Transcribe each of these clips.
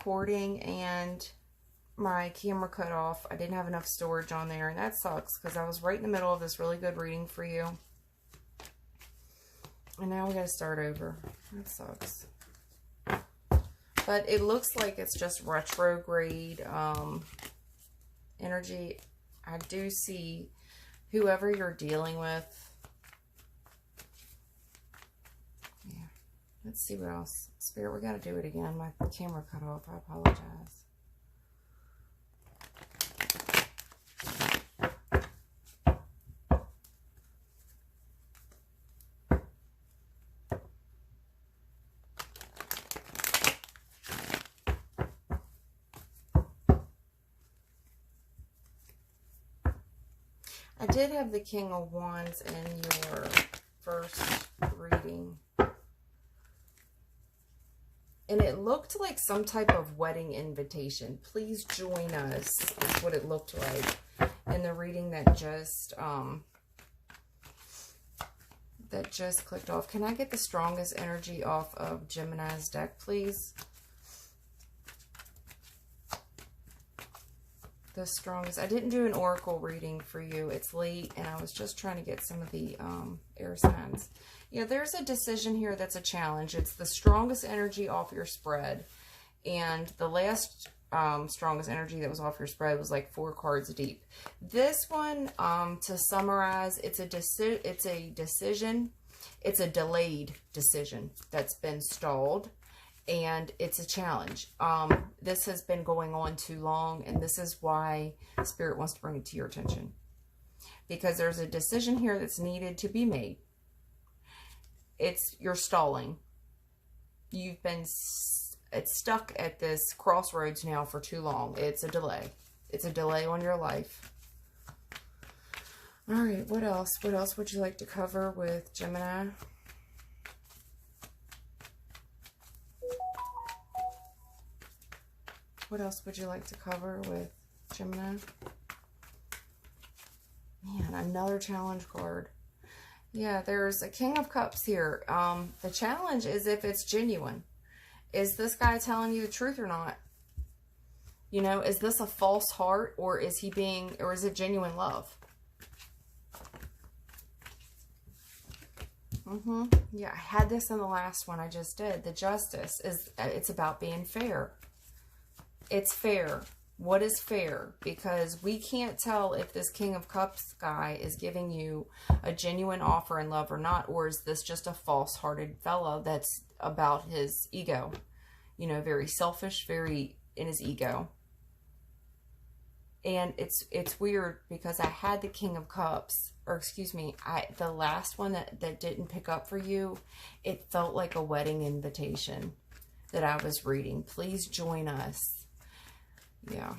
recording and my camera cut off. I didn't have enough storage on there, and that sucks because I was right in the middle of this really good reading for you. And now we got to start over. That sucks. But it looks like it's just retrograde energy. I do see whoever you're dealing with. Yeah. Let's see what else. Spirit, we got to do it again. My camera cut off. I apologize. I did have the King of Wands in your first reading. And it looked like some type of wedding invitation. Please join us, is what it looked like in the reading that just clicked off. Can I get the strongest energy off of Gemini's deck, please? The strongest. I didn't do an oracle reading for you. It's late, and I was just trying to get some of the air signs. Yeah, there's a decision here that's a challenge. It's the strongest energy off your spread, and the last strongest energy that was off your spread was like 4 cards deep. This one, to summarize, it's a decision. It's a delayed decision that's been stalled. And it's a challenge. This has been going on too long, and this is why Spirit wants to bring it to your attention. Because there's a decision here that's needed to be made. You're stalling. You've been stuck at this crossroads now for too long. It's a delay. It's a delay on your life. All right, what else? What else would you like to cover with Gemini? What else would you like to cover with Gemini? Man, another challenge card. Yeah, there's a King of Cups here. The challenge is if it's genuine. Is this guy telling you the truth or not? You know, is this a false heart, or is it genuine love? Yeah, I had this in the last one I just did. The Justice it's about being fair. It's fair. What is fair? Because we can't tell if this King of Cups guy is giving you a genuine offer in love or not, or is this just a false-hearted fellow that's about his ego? You know, very selfish, very in his ego. And it's weird because I had the King of Cups, or excuse me, the last one that didn't pick up for you, it felt like a wedding invitation that I was reading. Please join us. Yeah.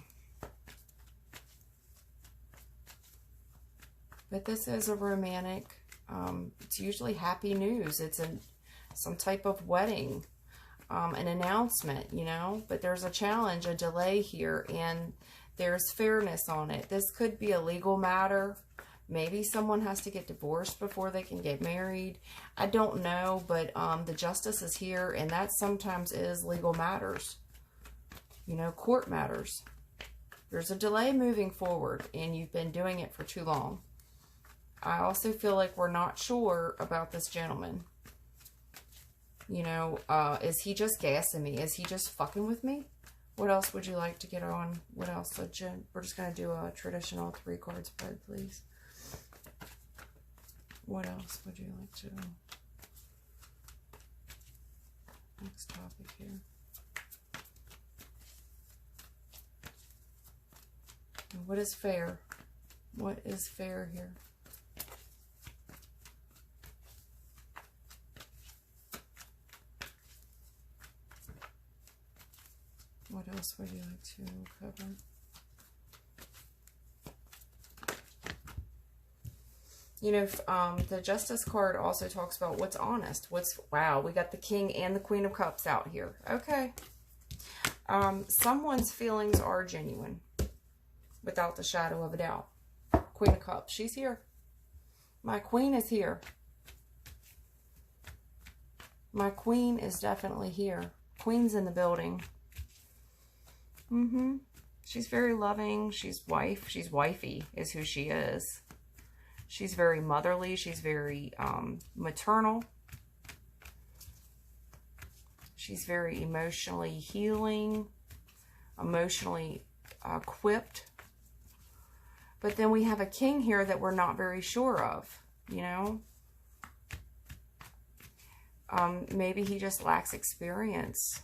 But this is a romantic, it's usually happy news. It's some type of wedding, an announcement, you know. But there's a challenge, a delay here, and there's fairness on it. This could be a legal matter. Maybe someone has to get divorced before they can get married. I don't know, but the Justice is here, and that sometimes is legal matters. You know, court matters. There's a delay moving forward, and you've been doing it for too long. I also feel like we're not sure about this gentleman. You know, is he just gassing me? Is he just fucking with me? What else would you like to get on? What else? We're just going to do a traditional 3-card spread, please. What else would you like to... Next topic here. What is fair? What is fair here? What else would you like to cover? You know, the Justice card also talks about what's honest. Wow, we got the King and the Queen of Cups out here. Okay. Someone's feelings are genuine. Without the shadow of a doubt. Queen of Cups, she's here. My queen is here. My queen is definitely here. Queen's in the building. She's very loving. She's wifey is who she is. She's very motherly. She's very maternal. She's very emotionally healing, emotionally equipped. But then we have a king here that we're not very sure of, you know. Maybe he just lacks experience.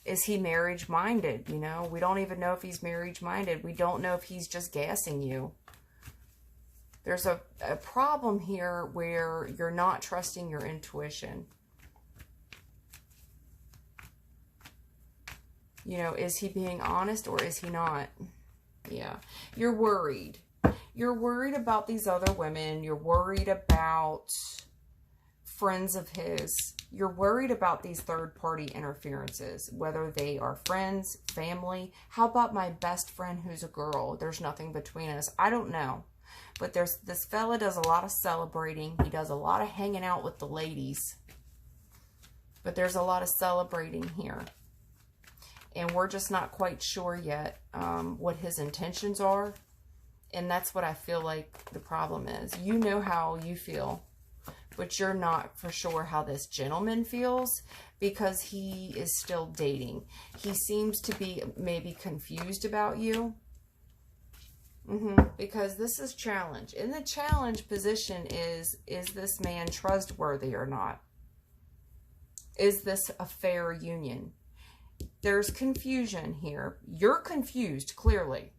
Is he marriage-minded, you know? We don't even know if he's marriage-minded. We don't know if he's just gassing you. There's a problem here where you're not trusting your intuition. You know, is he being honest or is he not? Yeah. You're worried. You're worried about these other women. You're worried about friends of his. You're worried about these third-party interferences, whether they are friends, family. How about my best friend who's a girl? There's nothing between us. I don't know. But this fella does a lot of celebrating. He does a lot of hanging out with the ladies. But there's a lot of celebrating here. And we're just not quite sure yet what his intentions are. And that's what I feel like the problem is. You know how you feel, but you're not for sure how this gentleman feels because he is still dating. He seems to be maybe confused about you. Because this is challenge. In the challenge position is this man trustworthy or not? Is this a fair union? There's confusion here. You're confused, clearly.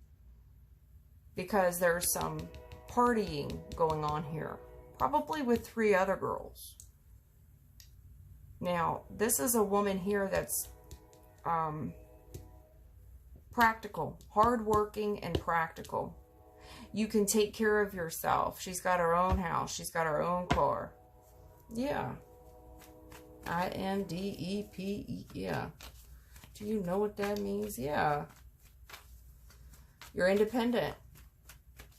Because there's some partying going on here. Probably with 3 other girls. Now, this is a woman here that's practical. Hardworking and practical. You can take care of yourself. She's got her own house. She's got her own car. Yeah. INDEPE. Yeah. Do you know what that means? Yeah. You're independent.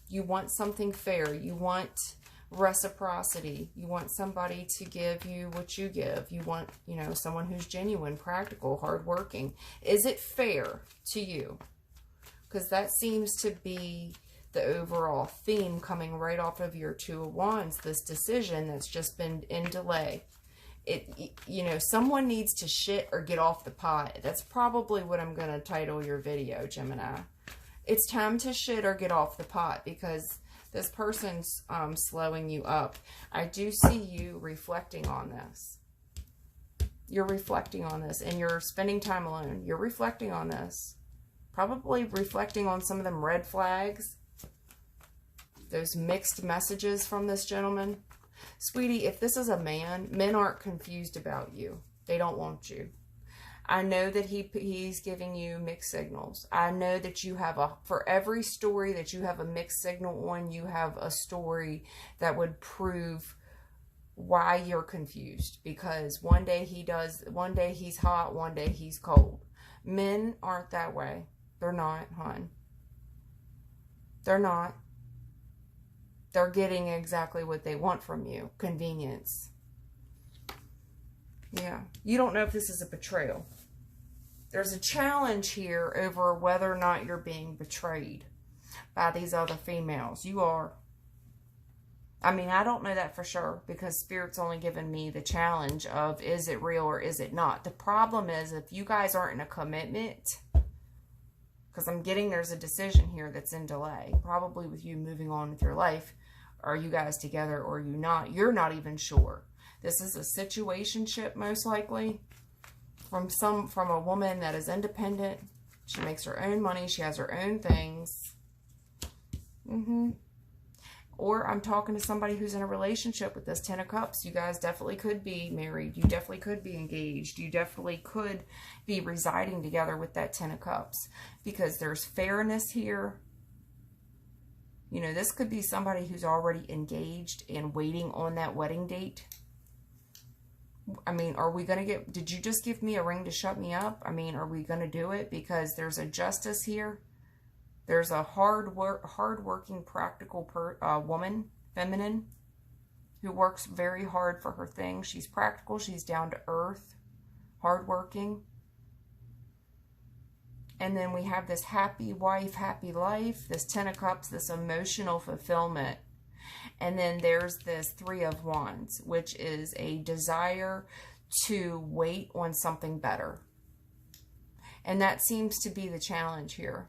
You want something fair. You want reciprocity. You want somebody to give you what you give. You want, you know, someone who's genuine, practical, hardworking. Is it fair to you? Because that seems to be the overall theme coming right off of your 2 of Wands, this decision that's just been in delay. You know, someone needs to shit or get off the pot. That's probably what I'm going to title your video, Gemini. It's time to shit or get off the pot because this person's slowing you up. I do see you reflecting on this. You're reflecting on this and you're spending time alone. You're reflecting on this. Probably reflecting on some of them red flags. Those mixed messages from this gentleman. Sweetie, if this is a man, men aren't confused about you. They don't want you. I know that he's giving you mixed signals. I know that you have for every story that you have a mixed signal on, you have a story that would prove why you're confused. Because one day he's hot, one day he's cold. Men aren't that way. They're not, hon. They're not. They're getting exactly what they want from you. Convenience. Yeah. You don't know if this is a betrayal. There's a challenge here over whether or not you're being betrayed by these other females. You are. I mean, I don't know that for sure because Spirit's only given me the challenge of is it real or is it not. The problem is if you guys aren't in a commitment, because I'm getting there's a decision here that's in delay, probably with you moving on with your life. Are you guys together or are you not? You're not even sure. This is a situationship most likely from a woman that is independent. She makes her own money. She has her own things. Or I'm talking to somebody who's in a relationship with this 10 of Cups. You guys definitely could be married. You definitely could be engaged. You definitely could be residing together with that 10 of Cups. Because there's fairness here. You know, this could be somebody who's already engaged and waiting on that wedding date. I mean, are we going to did you just give me a ring to shut me up? I mean, are we going to do it? Because there's a justice here. There's a hard-working, practical woman, feminine, who works very hard for her thing. She's practical. She's down to earth, hardworking. And then we have this happy wife, happy life, this 10 of Cups, this emotional fulfillment. And then there's this 3 of Wands, which is a desire to wait on something better. And that seems to be the challenge here.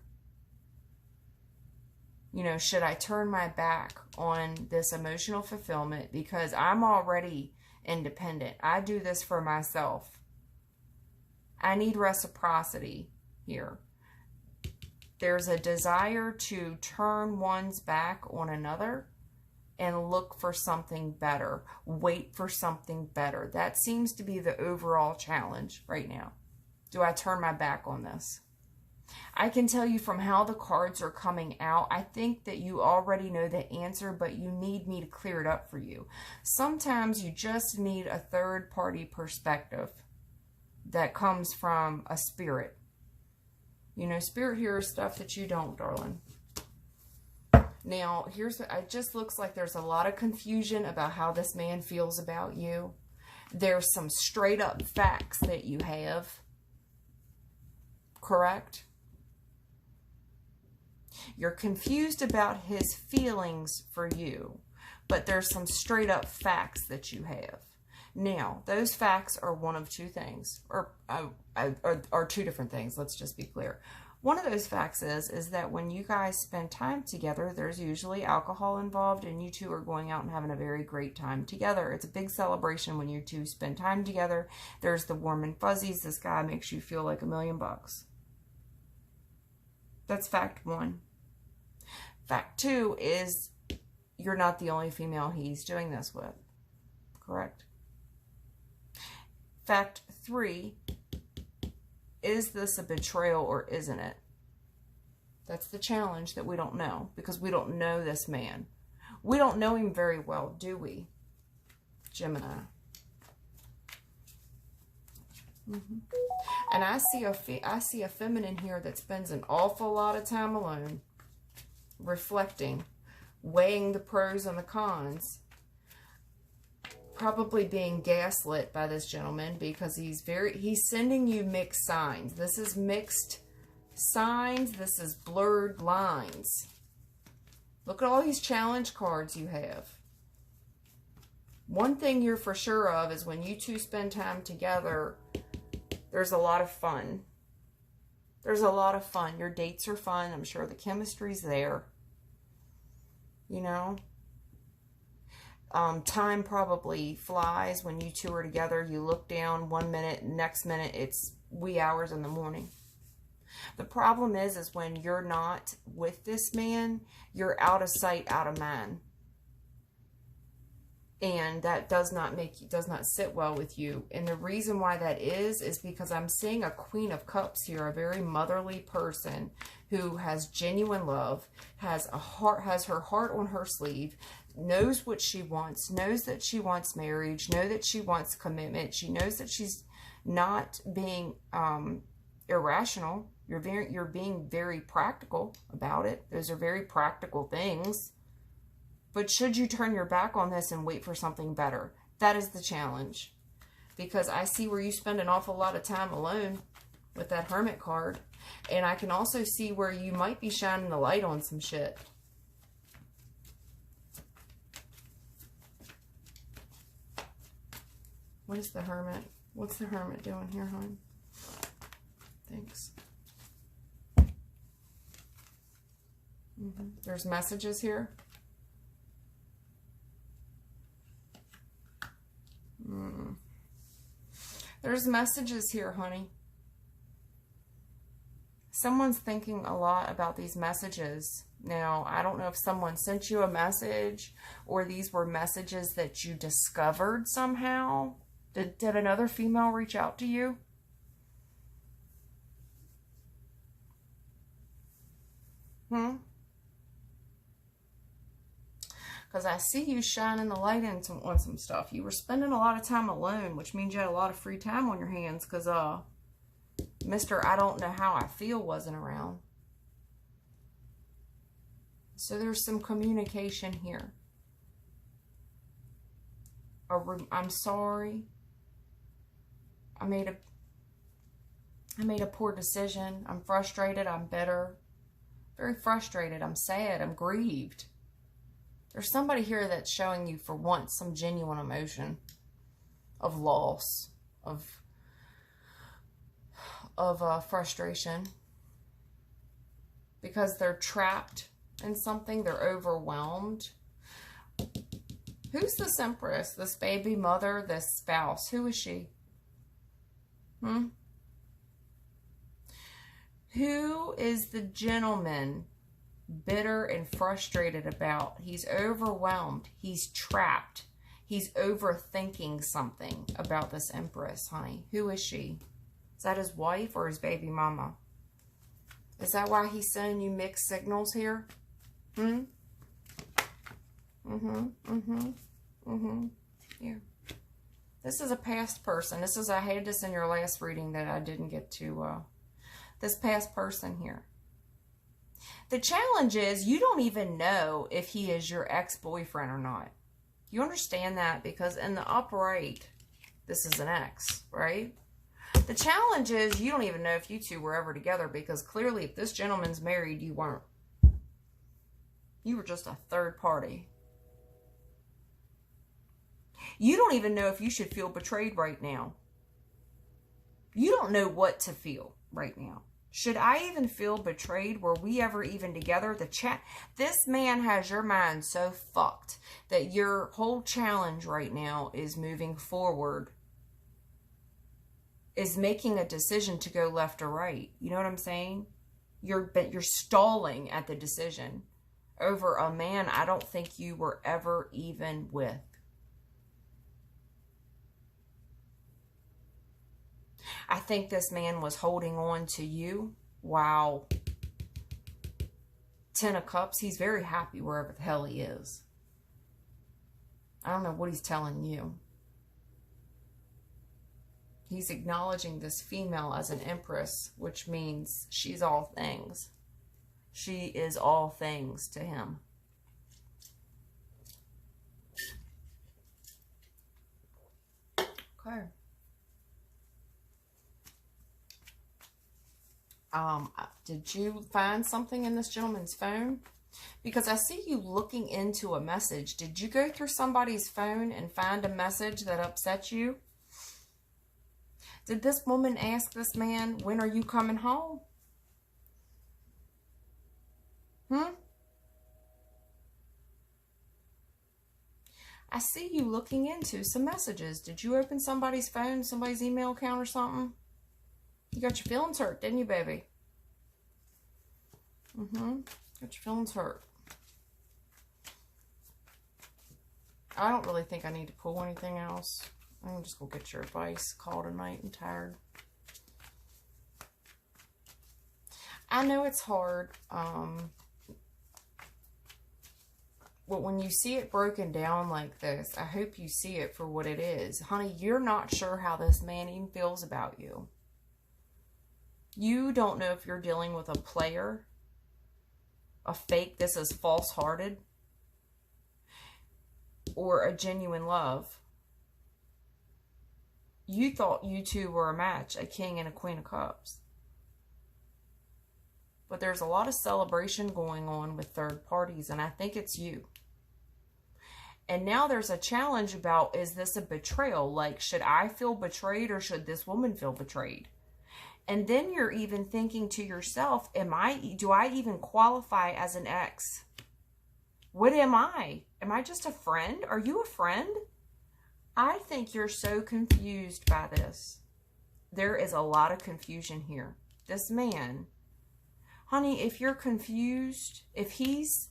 You know, should I turn my back on this emotional fulfillment because I'm already independent? I do this for myself. I need reciprocity here. There's a desire to turn one's back on another and look for something better. Wait for something better. That seems to be the overall challenge right now. Do I turn my back on this? I can tell you from how the cards are coming out, I think that you already know the answer, but you need me to clear it up for you. Sometimes you just need a third-party perspective that comes from a spirit. You know, spirit hears stuff that you don't, darling. Now, here's what it just looks like. There's a lot of confusion about how this man feels about you. There's some straight up facts that you have. Correct? You're confused about his feelings for you, but there's some straight up facts that you have. Now, those facts are one of two things, or two different things. Let's just be clear. One of those facts is that when you guys spend time together, there's usually alcohol involved, and you two are going out and having a very great time together. It's a big celebration when you two spend time together. There's the warm and fuzzies. This guy makes you feel like $1 million. That's fact 1. Fact 2 is you're not the only female he's doing this with. Correct? Fact 3, is this a betrayal or isn't it? That's the challenge that we don't know, because we don't know this man. We don't know him very well, do we, Gemini? And I see a feminine here that spends an awful lot of time alone, reflecting, weighing the pros and the cons, probably being gaslit by this gentleman because he's sending you mixed signs. This is mixed signs. This is blurred lines. Look at all these challenge cards you have. One thing you're for sure of is when you two spend time together, there's a lot of fun. There's a lot of fun. Your dates are fun. I'm sure the chemistry's there. You know? Time probably flies when you two are together. You look down 1 minute, next minute it's wee hours in the morning. The problem is when you're not with this man, you're out of sight, out of mind. And that does not sit well with you. And the reason why that is because I'm seeing a Queen of Cups here, a very motherly person who has genuine love, has her heart on her sleeve, knows what she wants, knows that she wants marriage, knows that she wants commitment. She knows that she's not being irrational. You're being very practical about it. Those are very practical things. But should you turn your back on this and wait for something better? That is the challenge. Because I see where you spend an awful lot of time alone with that Hermit card. And I can also see where you might be shining the light on some shit. What is the Hermit? What's the Hermit doing here, hon? Thanks. There's messages here. There's messages here, honey. Someone's thinking a lot about these messages. Now, I don't know if someone sent you a message or these were messages that you discovered somehow. Did another female reach out to you? Because I see you shining the light on some stuff. You were spending a lot of time alone, which means you had a lot of free time on your hands because Mr. I don't know how I feel wasn't around. So there's some communication here. I'm sorry. I I made a poor decision. I'm frustrated. I'm bitter. Very frustrated. I'm sad. I'm grieved. There's somebody here that's showing you for once some genuine emotion of loss, of frustration. Because they're trapped in something. They're overwhelmed. Who's this Empress? This baby mother? This spouse? Who is she? Who is the gentleman bitter and frustrated about? He's overwhelmed. He's trapped. He's overthinking something about this Empress, honey. Who is she? Is that his wife or his baby mama? Is that why he's sending you mixed signals here? Here. This is a past person. I had this in your last reading that I didn't get to, this past person here. The challenge is you don't even know if he is your ex-boyfriend or not. You understand that? Because in the upright, this is an ex, right? The challenge is you don't even know if you two were ever together, because clearly if this gentleman's married, you weren't. You were just a third party. You don't even know if you should feel betrayed right now. You don't know what to feel right now. Should I even feel betrayed? Were we ever even together? This man has your mind so fucked that your whole challenge right now is moving forward, is making a decision to go left or right. You know what I'm saying? You're stalling at the decision over a man I don't think you were ever even with. I think this man was holding on to you. Wow. 10 of Cups. He's very happy wherever the hell he is. I don't know what he's telling you. He's acknowledging this female as an Empress, which means she's all things. She is all things to him. Okay. Did you find something in this gentleman's phone? Because I see you looking into a message. Did you go through somebody's phone and find a message that upset you? Did this woman ask this man, when are you coming home? I see you looking into some messages. Did you open somebody's phone, somebody's email account or something? You got your feelings hurt, didn't you, baby? Got your feelings hurt. I don't really think I need to pull anything else. I'm just going to get your advice. Call tonight. I'm tired. I know it's hard. But when you see it broken down like this, I hope you see it for what it is. Honey, you're not sure how this man even feels about you. You don't know if you're dealing with a player, a fake, this is false-hearted, or a genuine love. You thought you two were a match, a king and a queen of cups. But there's a lot of celebration going on with third parties, and I think it's you. And now there's a challenge about, is this a betrayal? Like, should I feel betrayed or should this woman feel betrayed? And then you're even thinking to yourself, do I even qualify as an ex? What am I? Am I just a friend? Are you a friend? I think you're so confused by this. There is a lot of confusion here. This man, honey, if you're confused, if he's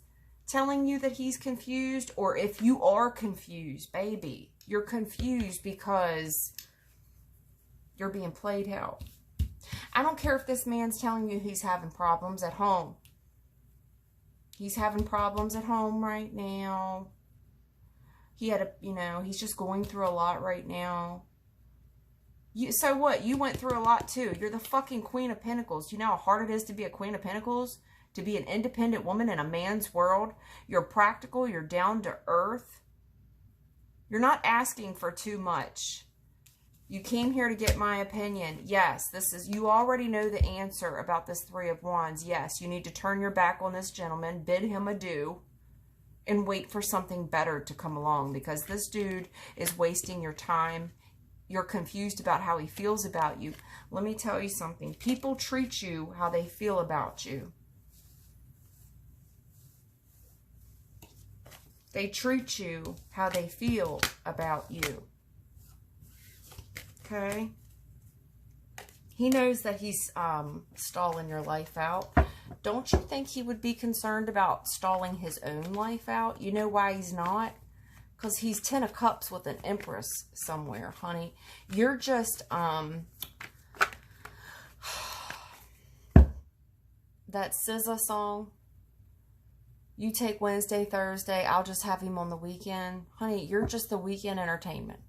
telling you that he's confused, or if you are confused, baby, you're confused because you're being played out. I don't care if this man's telling you he's having problems at home. He's having problems at home right now. He had he's just going through a lot right now. So what? You went through a lot too. You're the fucking Queen of Pentacles. You know how hard it is to be a Queen of Pentacles? To be an independent woman in a man's world? You're practical. You're down to earth. You're not asking for too much. You came here to get my opinion. Yes, this is, you already know the answer about this Three of Wands. Yes, you need to turn your back on this gentleman, bid him adieu, and wait for something better to come along, because this dude is wasting your time. You're confused about how he feels about you. Let me tell you something. People treat you how they feel about you. They treat you how they feel about you. Okay? He knows that he's stalling your life out. Don't you think he would be concerned about stalling his own life out? You know why he's not? Because he's 10 of Cups with an Empress somewhere, honey. You're just, that SZA song, you take Wednesday, Thursday, I'll just have him on the weekend. Honey, you're just the weekend entertainment.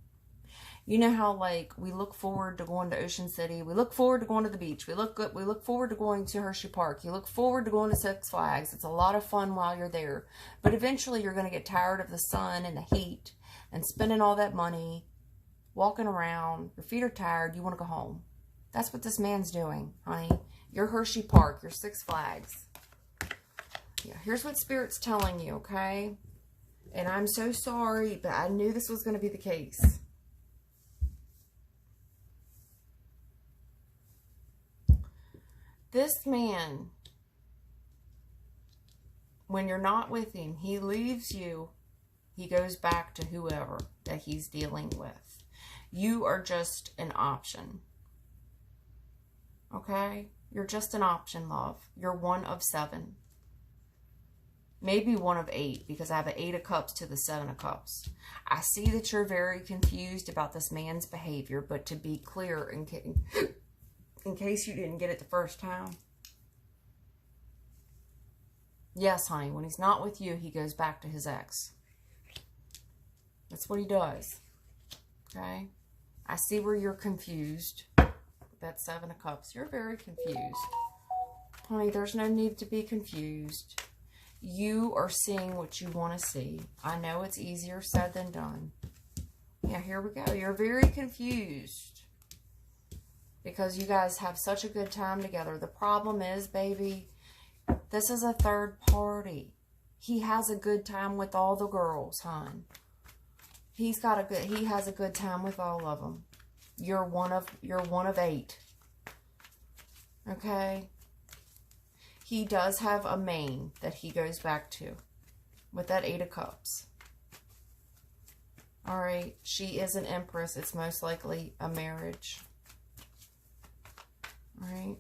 You know how, like, we look forward to going to Ocean City. We look forward to going to the beach. We look forward to going to Hershey Park. You look forward to going to Six Flags. It's a lot of fun while you're there. But eventually you're going to get tired of the sun and the heat and spending all that money, walking around. Your feet are tired. You want to go home. That's what this man's doing, honey. You're Hershey Park. You're Six Flags. Yeah, here's what Spirit's telling you, okay? And I'm so sorry, but I knew this was going to be the case. This man, when you're not with him, he leaves you. He goes back to whoever that he's dealing with. You are just an option. Okay? You're just an option, love. You're 1 of 7. Maybe 1 of 8, because I have an 8 of Cups to the 7 of Cups. I see that you're very confused about this man's behavior, but to be clear, in case you didn't get it the first time. Yes, honey, when he's not with you, he goes back to his ex. That's what he does. Okay? I see where you're confused. That 7 of Cups. You're very confused. Honey, there's no need to be confused. You are seeing what you want to see. I know it's easier said than done. Yeah, here we go. You're very confused. Because you guys have such a good time together. The problem is, baby, this is a third party. He has a good time with all the girls, hon. He has a good time with all of them. You're one of 8. Okay? He does have a main that he goes back to with that 8 of Cups. All right, she is an Empress. It's most likely a marriage. All right.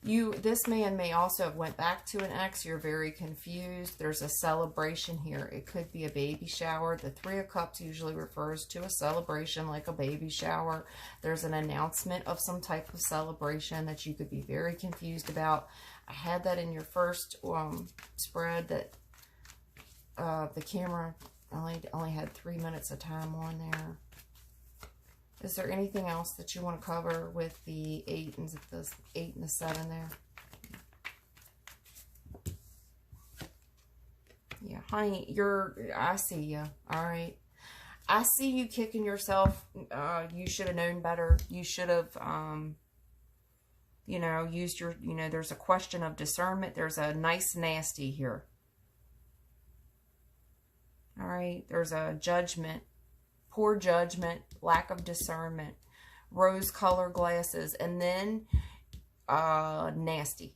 This man may also have went back to an ex. You're very confused. There's a celebration here. It could be a baby shower. The 3 of Cups usually refers to a celebration like a baby shower. There's an announcement of some type of celebration that you could be very confused about. I had that in your first spread that the camera only had 3 minutes of time on there. Is there anything else that you want to cover with the 8 and the 7 there? Yeah, honey, I see you. All right. I see you kicking yourself. You should have known better. You should have, used your, there's a question of discernment. There's a nice nasty here. All right. There's a judgment. Poor judgment, lack of discernment, rose-colored glasses, and then nasty,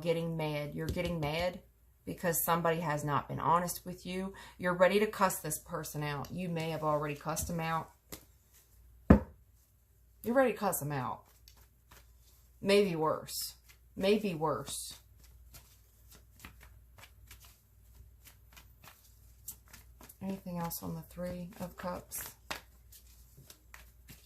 getting mad. You're getting mad because somebody has not been honest with you. You're ready to cuss this person out. You may have already cussed them out. You're ready to cuss them out. Maybe worse. Maybe worse. Anything else on the 3 of Cups?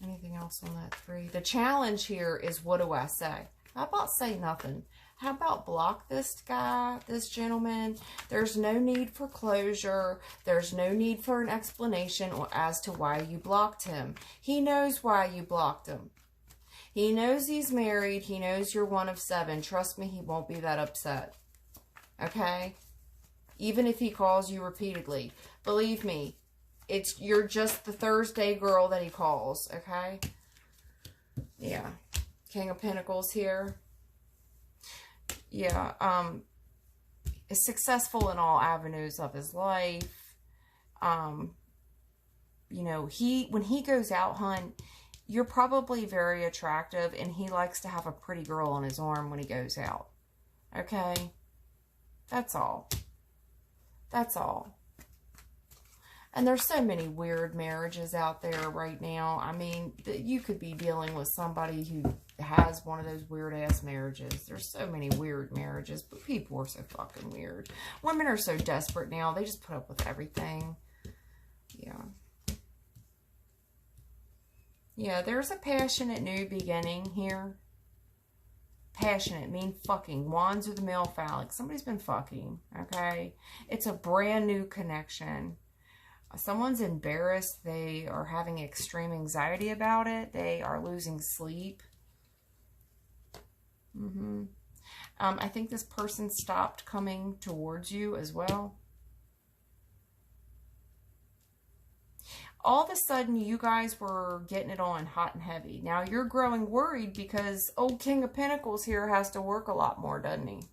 Anything else on that 3? The challenge here is, what do I say? How about say nothing? How about block this guy, this gentleman? There's no need for closure. There's no need for an explanation as to why you blocked him. He knows why you blocked him. He knows he's married. He knows you're 1 of 7. Trust me, he won't be that upset. Okay? Even if he calls you repeatedly. Believe me, you're just the Thursday girl that he calls, okay? Yeah. King of Pentacles here. Yeah, is successful in all avenues of his life. You know, when he goes out, hun, you're probably very attractive, and he likes to have a pretty girl on his arm when he goes out. Okay? That's all. That's all. And there's so many weird marriages out there right now. I mean, you could be dealing with somebody who has one of those weird-ass marriages. There's so many weird marriages, but people are so fucking weird. Women are so desperate now. They just put up with everything. Yeah. Yeah, there's a passionate new beginning here. Passionate, mean fucking. Wands are the male phallic. Somebody's been fucking, okay? It's a brand new connection. Someone's embarrassed. They are having extreme anxiety about it. They are losing sleep. I think this person stopped coming towards you as well. All of a sudden, you guys were getting it on hot and heavy. Now, you're growing worried because old King of Pentacles here has to work a lot more, doesn't he?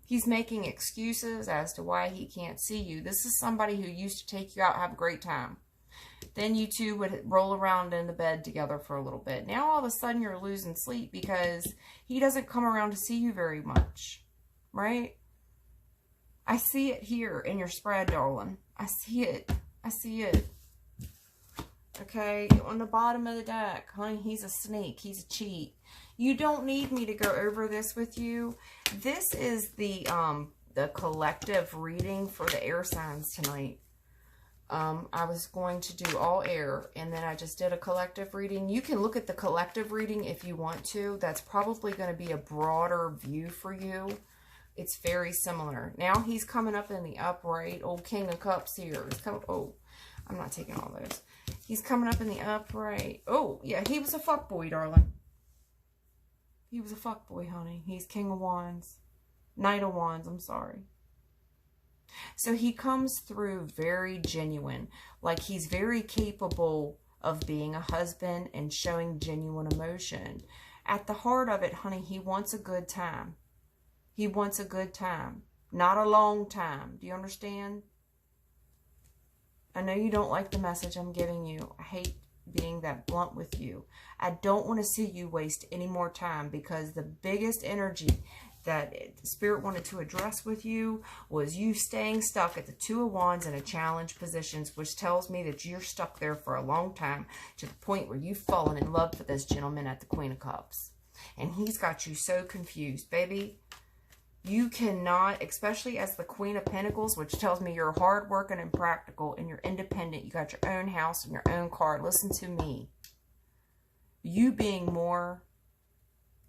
He's making excuses as to why he can't see you. This is somebody who used to take you out, have a great time. Then you two would roll around in the bed together for a little bit. Now, all of a sudden, you're losing sleep because he doesn't come around to see you very much, right? I see it here in your spread, darling. I see it. I see it. Okay, on the bottom of the deck, honey, he's a snake. He's a cheat. You don't need me to go over this with you. This is the collective reading for the air signs tonight. I was going to do all air, and then I just did a collective reading. You can look at the collective reading if you want to. That's probably going to be a broader view for you. It's very similar. Now he's coming up in the upright. Old King of Cups here. He's coming, oh, I'm not taking all those. He's coming up in the upright. Oh, yeah, he was a fuckboy, darling. He was a fuckboy, honey. He's King of Wands. Knight of Wands, I'm sorry. So he comes through very genuine. Like he's very capable of being a husband and showing genuine emotion. At the heart of it, honey, he wants a good time. He wants a good time. Not a long time. Do you understand? I know you don't like the message I'm giving you. I hate being that blunt with you. I don't want to see you waste any more time, because the biggest energy that Spirit wanted to address with you was you staying stuck at the Two of Wands in a challenge positions, which tells me that you're stuck there for a long time, to the point where you've fallen in love with this gentleman at the Queen of Cups. And he's got you so confused, baby. You cannot, especially as the Queen of Pentacles, which tells me you're hardworking and practical and you're independent. You got your own house and your own car. Listen to me. You being more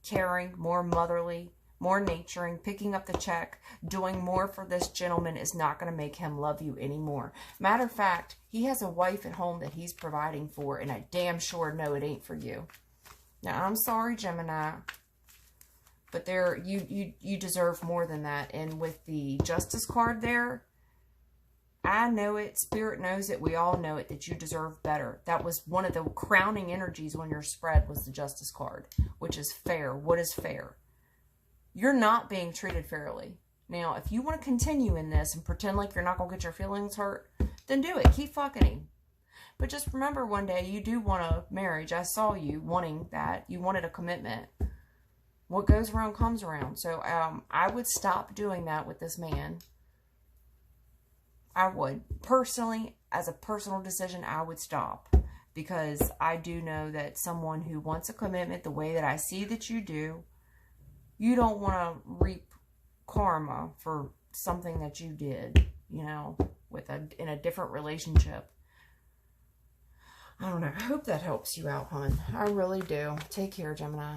caring, more motherly, more nurturing, picking up the check, doing more for this gentleman is not going to make him love you anymore. Matter of fact, he has a wife at home that he's providing for, and I damn sure know it ain't for you. Now, I'm sorry, Gemini. But there, you deserve more than that. And with the Justice card there, I know it. Spirit knows it. We all know it, that you deserve better. That was one of the crowning energies when your spread was the Justice card, which is fair. What is fair? You're not being treated fairly. Now, if you want to continue in this and pretend like you're not going to get your feelings hurt, then do it. Keep fucking him. But just remember, one day you do want a marriage. I saw you wanting that. You wanted a commitment. What goes around comes around. So I would stop doing that with this man. I would. Personally, as a personal decision, I would stop. Because I do know that someone who wants a commitment the way that I see that you do, you don't want to reap karma for something that you did, you know, in a different relationship. I don't know. I hope that helps you out, hon. I really do. Take care, Gemini.